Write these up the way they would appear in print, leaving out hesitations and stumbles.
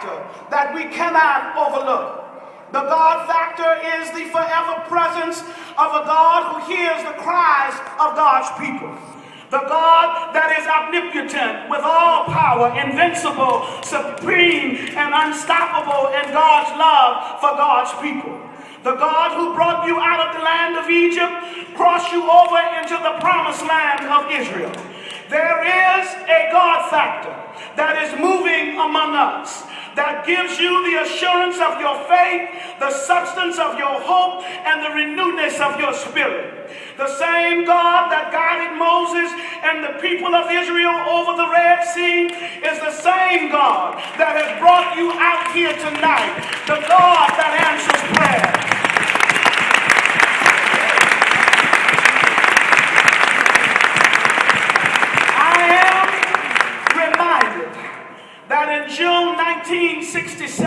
factor that we cannot overlook. The God factor is the forever presence of a God who hears the cries of God's people. The God that is omnipotent, with all power, invincible, supreme, and unstoppable in God's love for God's people. The God who brought you out of the land of Egypt, crossed you over into the promised land of Israel. There is a God factor that is moving among us, that gives you the assurance of your faith, the substance of your hope, and the renewedness of your spirit. The same God that guided Moses and the people of Israel over the Red Sea is the same God that has brought you out here tonight, the God that answers prayer. That in June 1967,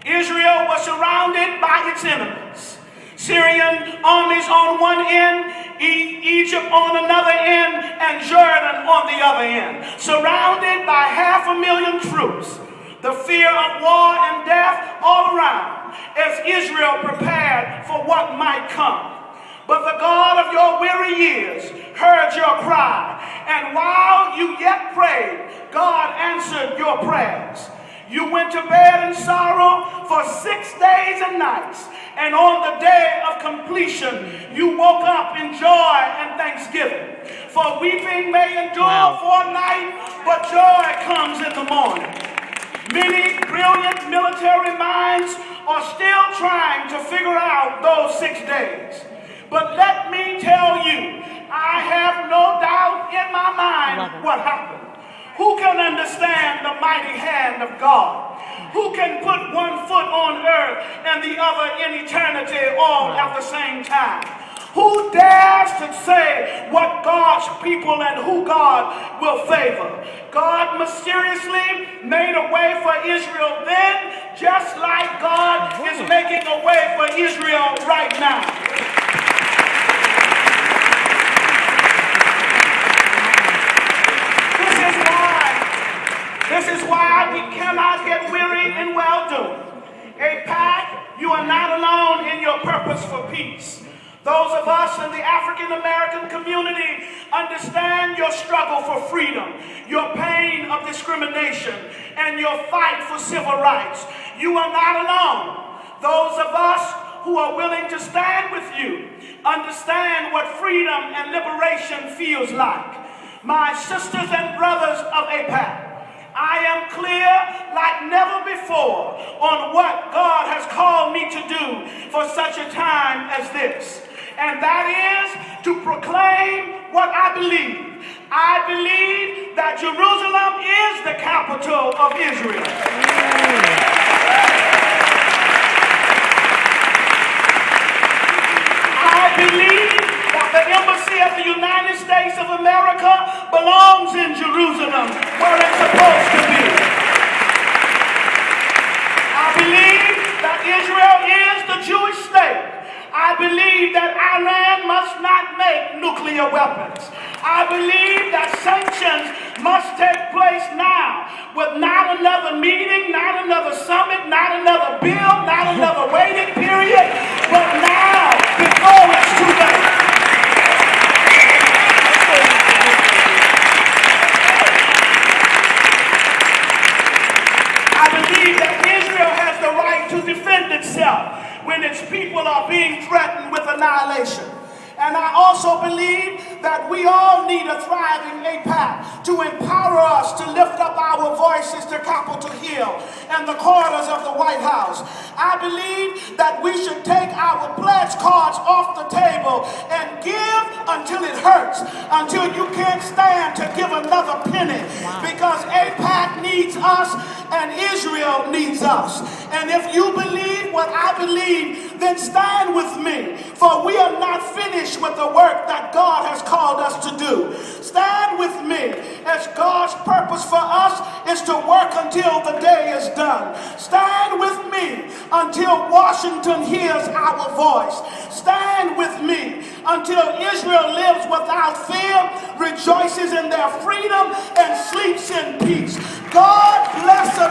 Israel was surrounded by its enemies. Syrian armies on one end, Egypt on another end, and Jordan on the other end. Surrounded by 500,000 troops. The fear of war and death all around as Israel prepared for what might come. But the God of your weary years heard your cry, and while you yet prayed, God answered your prayers. You went to bed in sorrow for 6 days and nights, and on the day of completion, you woke up in joy and thanksgiving. For weeping may endure for a night, but joy comes in the morning. Many brilliant military minds are still trying to figure out those 6 days. But let me tell you, I have no doubt in my mind what happened. Who can understand the mighty hand of God? Who can put one foot on earth and the other in eternity all at the same time? Who dares to say what God's people and who God will favor? God mysteriously made a way for Israel then, just like God is making a way for Israel right now. This is why we cannot get weary in well-doing. Aipac, you are not alone in your purpose for peace. Those of us in the African-American community understand your struggle for freedom, your pain of discrimination, and your fight for civil rights. You are not alone. Those of us who are willing to stand with you understand what freedom and liberation feels like. My sisters and brothers of Aipac, I am clear like never before on what God has called me to do for such a time as this. And that is to proclaim what I believe. I believe that Jerusalem is the capital of Israel. I believe that the embassy of the United States of America belongs in Jerusalem, where it's supposed to be. I believe that Israel is the Jewish state. I believe that Iran must not make nuclear weapons. I believe that sanctions must take place now, with not another meeting, not another summit, not another bill, not another waiting period, but now, before it's too late. I believe that Israel has the right to defend itself when its people are being threatened with annihilation. And I also believe that we all need a thriving Aipac to empower us to lift up our voices to Capitol Hill and the corridors of the White House. I believe that we should take our pledge cards off the table and give until it hurts, until you can't stand to give another penny. Because Aipac needs us and Israel needs us. And if you believe what I believe, then stand with me, for we are not finished with the work that God has called us to do. Stand with me, as God's purpose for us is to work until the day is done. Stand with me until Washington hears our voice. Stand with me until Israel lives without fear, rejoices in their freedom, and sleeps in peace. God bless us.